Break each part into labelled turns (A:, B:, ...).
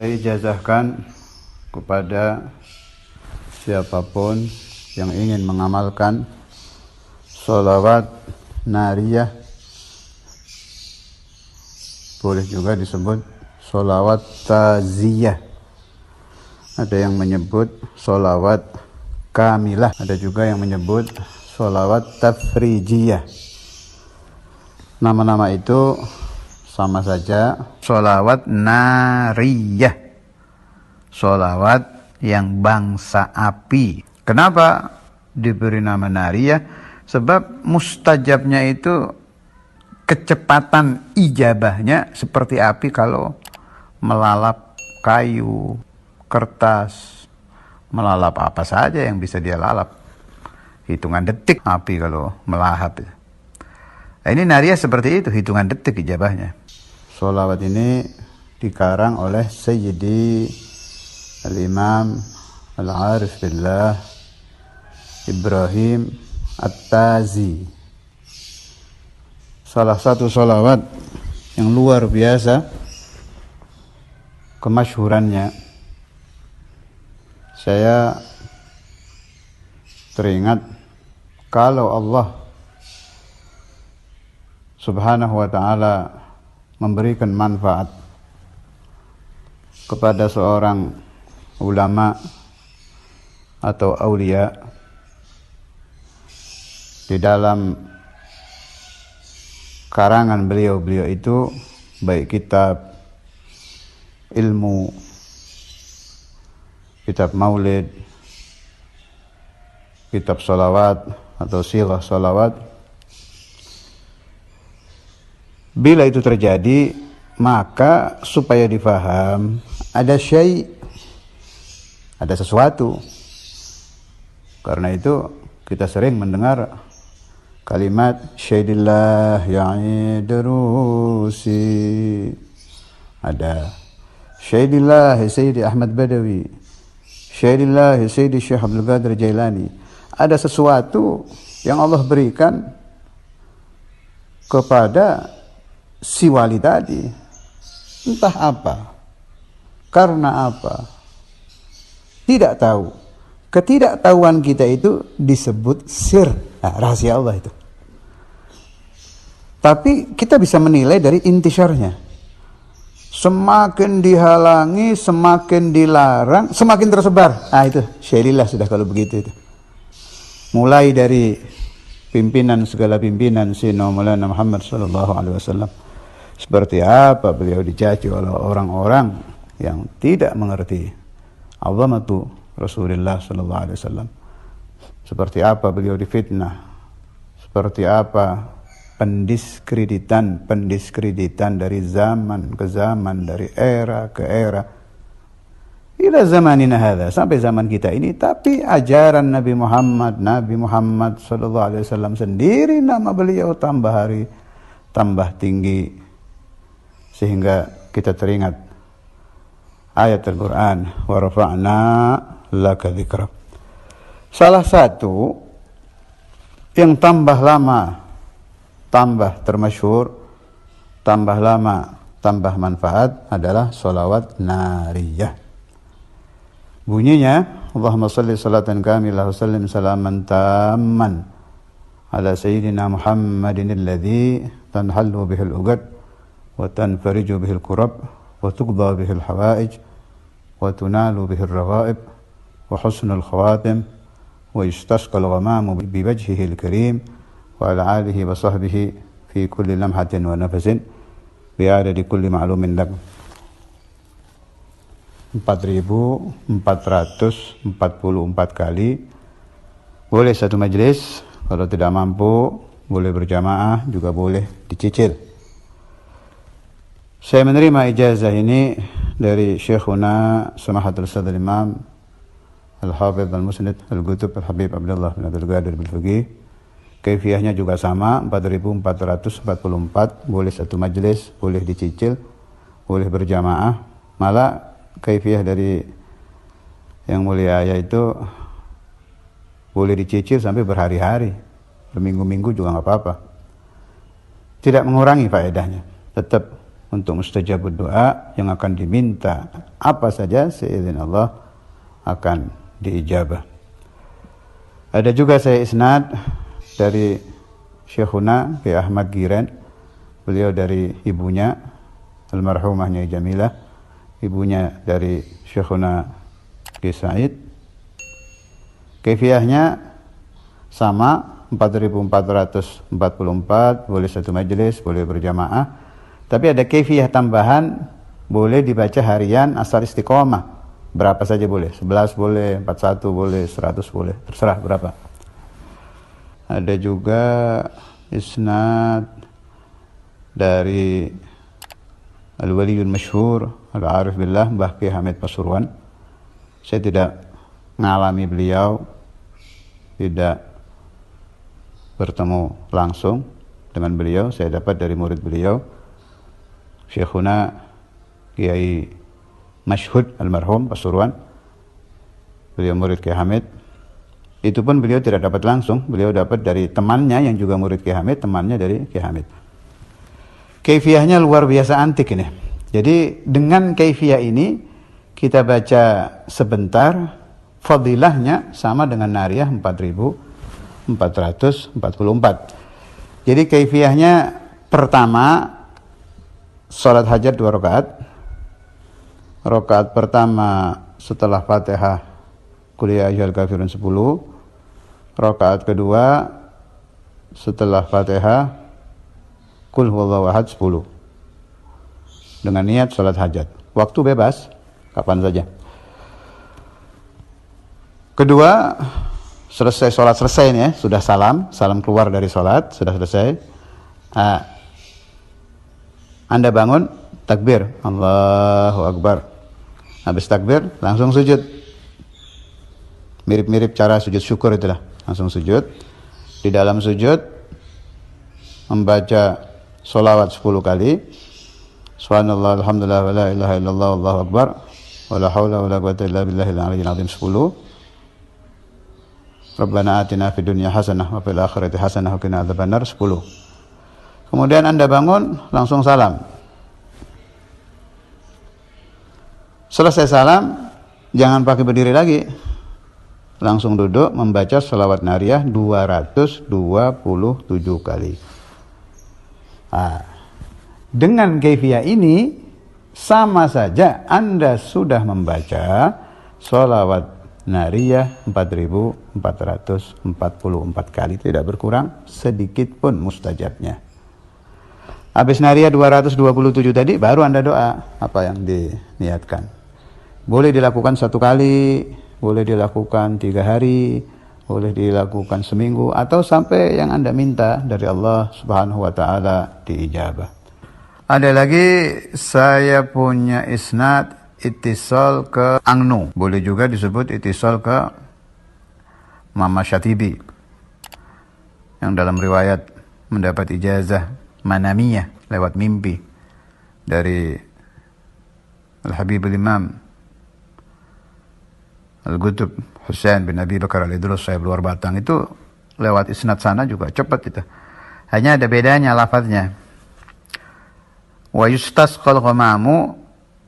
A: Saya ijazahkan kepada siapapun yang ingin mengamalkan sholawat nariyah, boleh juga disebut sholawat taziyah. Ada yang menyebut sholawat kamilah, ada juga yang menyebut sholawat tafrijiyah. Nama-nama itu sama saja, sholawat nariyah, sholawat yang bangsa api. Kenapa diberi nama nariyah? Sebab mustajabnya itu kecepatan ijabahnya seperti api kalau melalap kayu, kertas, melalap apa saja yang bisa dia lalap. Hitungan detik api kalau melahap. Ini nariyah seperti itu, hitungan detik ijabahnya. Sholawat ini dikarang oleh Sayyidi Al-Imam Al-Arif Billah Ibrahim At-Tazi. Salah satu sholawat yang luar biasa kemasyhurannya. Saya teringat kalau Allah Subhanahu wa ta'ala memberikan manfaat kepada seorang ulama atau aulia di dalam karangan beliau itu, baik kitab ilmu, kitab maulid, kitab sholawat atau sighah sholawat. Bila itu terjadi, maka supaya difaham ada ada sesuatu. Karena itu kita sering mendengar kalimat syaidillah ya'idrusi, ada syaidillah Sayyidi Ahmad Badawi, syaidillah Sayyidi Syekh Abdul Qadir Jailani. Ada sesuatu yang Allah berikan kepada si wali tadi, entah apa, karena apa, tidak tahu. Ketidaktahuan kita itu disebut sir, rahasia Allah itu. Tapi kita bisa menilai dari intisyarnya. Semakin dihalangi, semakin dilarang, semakin tersebar. Itu syairillah sudah kalau begitu itu. Mulai dari pimpinan segala pimpinan Sayyidina Maulana Muhammad sallallahu alaihi wasallam. Seperti apa beliau dicaci oleh orang-orang yang tidak mengerti azamatu Rasulullah sallallahu alaihi wasallam. Seperti apa beliau difitnah. Seperti apa pendiskreditan dari zaman ke zaman, dari era ke era. Ila zamanina hadza, sampai zaman kita ini. Tapi ajaran Nabi Muhammad sallallahu alaihi wasallam sendiri, nama beliau tambah hari tambah tinggi, sehingga kita teringat ayat Al-Quran, wa rafa'na laka dzikrak. Salah satu yang tambah lama tambah termasyhur, tambah lama tambah manfaat adalah sholawat nariyah. Bunyinya, Allahumma salli salatan kamilah wa sallim salaman tamman ala sayyidina Muhammadin alladhi tanhallu bihil uqad wa tanfariju bihil kurab wa tuqda bihil hawaij wa tunalu bihil raghaib wa husnul khawatim wa yustasqal ghamamu bi wajhihil karim wa ala alihi wa sahbihi fi kulli lamhatin wa nafasin bi adadi kulli ma'lumin lak. 4.444 kali. Boleh satu majelis, kalau tidak mampu boleh berjamaah, juga boleh dicicil. Saya menerima ijazah ini dari Syekhuna Samahatul Ustadz Imam Al-Hafidh Al-Musnid Al-Qutub Al-Habib Abdullah bin Abdul Qadir bin Fuqih. Kaifiyahnya juga sama, 4.444. Boleh satu majelis, boleh dicicil, boleh berjamaah. Malah kaifiyah dari yang mulia yaitu boleh dicicil sampai berhari-hari, berminggu-minggu juga nggak apa-apa. Tidak mengurangi faedahnya, tetap untuk mustajabud doa, yang akan diminta apa saja seizin Allah akan diijabah. Ada juga saya isnad dari Syekhuna Ki Ahmad Giran, beliau dari ibunya almarhumah Nyai Jamilah, ibunya dari Syekhuna Ki Said. Kaifiyahnya sama, 4444, boleh satu majelis, boleh berjamaah. Tapi ada kaifiyah tambahan, boleh dibaca harian asal istiqomah. Berapa saja boleh, 11 boleh, 41 boleh, 100 boleh, terserah berapa. Ada juga isnad dari Al-Waliyul Masyhur, Al-Arif Billah, Mbah Ki Hamid Pasuruan. Saya tidak mengalami beliau, tidak bertemu langsung dengan beliau, saya dapat dari murid beliau, Syekhuna Kiai Masyhud almarhum Pasuruan. Beliau murid Kiai Hamid. Itu pun beliau tidak dapat langsung, beliau dapat dari temannya yang juga murid Kiai Hamid, temannya dari Kiai Hamid. Kaifiyahnya luar biasa antik ini. Jadi dengan kaifiyah ini kita baca sebentar, fadilahnya sama dengan nariyah 4444. Jadi kaifiyahnya pertama, salat hajat 2 rakaat. Rakaat pertama setelah Fatihah Qul ya ayyuhal kafirun 10. Rakaat kedua setelah Fatihah Qul huwallahu ahad 10. Dengan niat salat hajat. Waktu bebas, kapan saja. Kedua, selesai salat, selesai nih ya, sudah salam keluar dari salat, sudah selesai. Anda bangun, takbir, Allahu Akbar. Habis takbir, langsung sujud. Mirip-mirip cara sujud syukur itulah. Langsung sujud. Di dalam sujud, membaca sholawat 10 kali. Subhanallah, alhamdulillah, wa la ilaha illallah, Allahu Akbar. Wa la hawla wa la quwwata illa billahil aliyyil azim 10. Rabbana atina fid dunya hasanah wa fil akhirati hasanah wa qina adzabannar 10. Kemudian Anda bangun, langsung salam. Selesai salam, jangan pakai berdiri lagi. Langsung duduk membaca sholawat nariyah 227 kali. Dengan kaifiyah ini, sama saja Anda sudah membaca sholawat nariyah 4444 kali, tidak berkurang sedikit pun mustajabnya. Habis nariyah 227 tadi, baru Anda doa apa yang diniatkan. Boleh dilakukan 1 kali, boleh dilakukan 3 hari, boleh dilakukan seminggu, atau sampai yang Anda minta dari Allah Subhanahu wa Ta'ala diijabah. Ada lagi, saya punya isnad ittisal ke Angnu, boleh juga disebut ittisal ke Mama Syatibi, yang dalam riwayat mendapat ijazah manamiyah lewat mimpi dari Al-Habib al-Imam Al-Qutb Husain bin Abi Bakar al-Idrus Sahib Luar Batang. Itu lewat isnad sana juga cepat itu. Hanya ada bedanya lafaznya. Wa yustasqal ghamamu,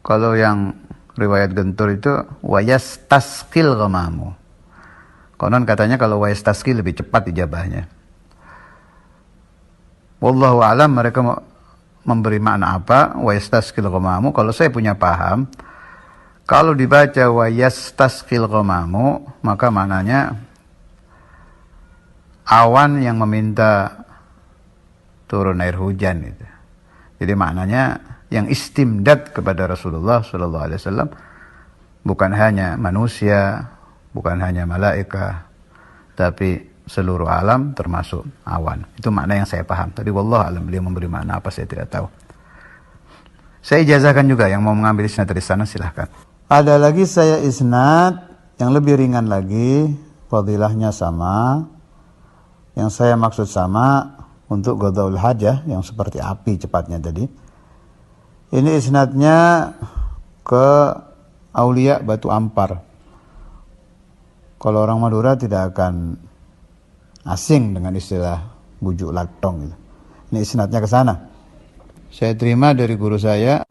A: kalau yang riwayat Gentur itu wa yastasqil ghamamu. Konon katanya kalau wa yastasqil lebih cepat ijabahnya. Wallahu a'lam, mereka memberi makna apa wa yastasqil ghamamu. Kalau saya punya paham, kalau dibaca wa yastasqil ghamamu, maka maknanya awan yang meminta turun air hujan itu. Jadi maknanya yang istimdad kepada Rasulullah sallallahu alaihi wasallam bukan hanya manusia, bukan hanya malaikat, tapi seluruh alam termasuk awan. Itu makna yang saya paham. Tadi wallahu alam, beliau memberi makna apa saya tidak tahu. Saya ijazahkan juga, yang mau mengambil isnad dari sana silahkan. Ada lagi saya isnad yang lebih ringan lagi, fadilahnya sama. Yang saya maksud sama untuk qadaul hajah yang seperti api cepatnya tadi. Ini isnadnya ke Aulia Batu Ampar. Kalau orang Madura tidak akan asing dengan istilah bujuk latong gitu. Ini isnadnya ke sana. Saya terima dari guru saya,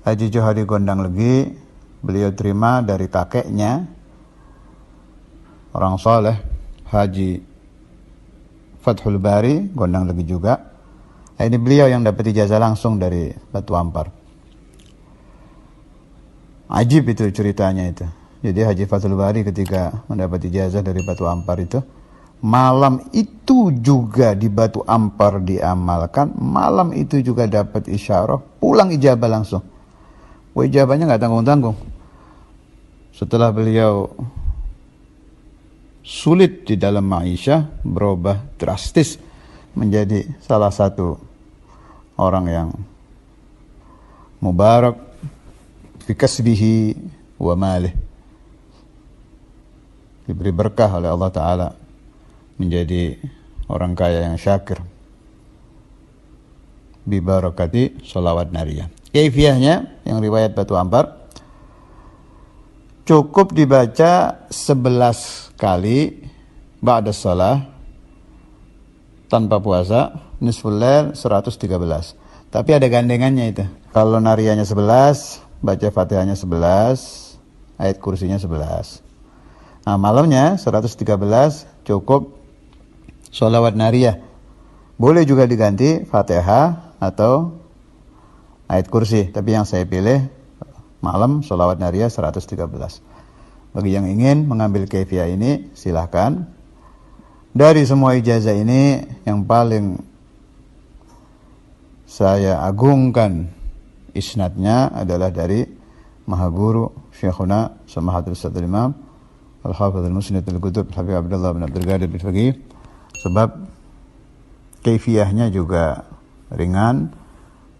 A: Haji Johari Gondang Legi. Beliau terima dari kakeknya, orang soleh, Haji Fathul Bari Gondang Legi juga. Ini beliau yang dapat ijazah langsung dari Batu Ampar. Ajib itu ceritanya itu. Jadi Haji Fathul Bari ketika mendapat ijazah dari Batu Ampar itu, malam itu juga di Batu Ampar diamalkan, malam itu juga dapat isyarah, pulang ijabah langsung. Ijabahnya nggak tanggung-tanggung. Setelah beliau sulit di dalam ma'isyah, berubah drastis menjadi salah satu orang yang mubarak fi kasbihi wa malih, diberi berkah oleh Allah Ta'ala menjadi orang kaya yang syakir bi barakati sholawat nariyah. Kaifiyahnya yang riwayat Batu Ampar, cukup dibaca 11 kali ba'da shalah tanpa puasa, nisful lail 113. Tapi ada gandengannya itu. Kalau nariyahnya 11, baca Fatihahnya 11, ayat kursinya 11. Nah, malamnya 113 cukup sholawat nariyah. Boleh juga diganti Fatihah atau ayat kursi, tapi yang saya pilih malam sholawat nariyah 113. Bagi yang ingin mengambil kaifiyah ini, silahkan. Dari semua ijazah ini, yang paling saya agungkan isnadnya adalah dari Mahaguru Syekhuna Samahatul Ustadzul Imam Al-Hafidhul Musnid Al-Qutub Habib Abdullah bin Abdul Qadir bin Faqih. Sebab kaifiyahnya juga ringan,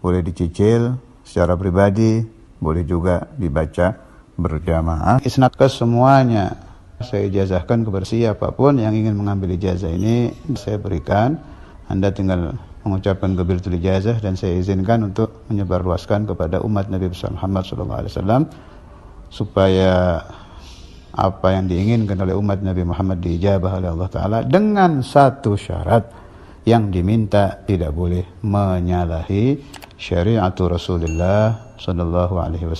A: boleh dicicil secara pribadi, boleh juga dibaca berjamaah. Isnad ke semuanya saya ijazahkan kepada siapapun yang ingin mengambil ijazah ini, saya berikan. Anda tinggal mengucapkan gebiratul ijazah dan saya izinkan untuk menyebarluaskan kepada umat Nabi Muhammad SAW supaya apa yang diinginkan oleh umat Nabi Muhammad diijabah oleh Allah Ta'ala, dengan satu syarat yang diminta: tidak boleh menyalahi syariat Rasulullah SAW.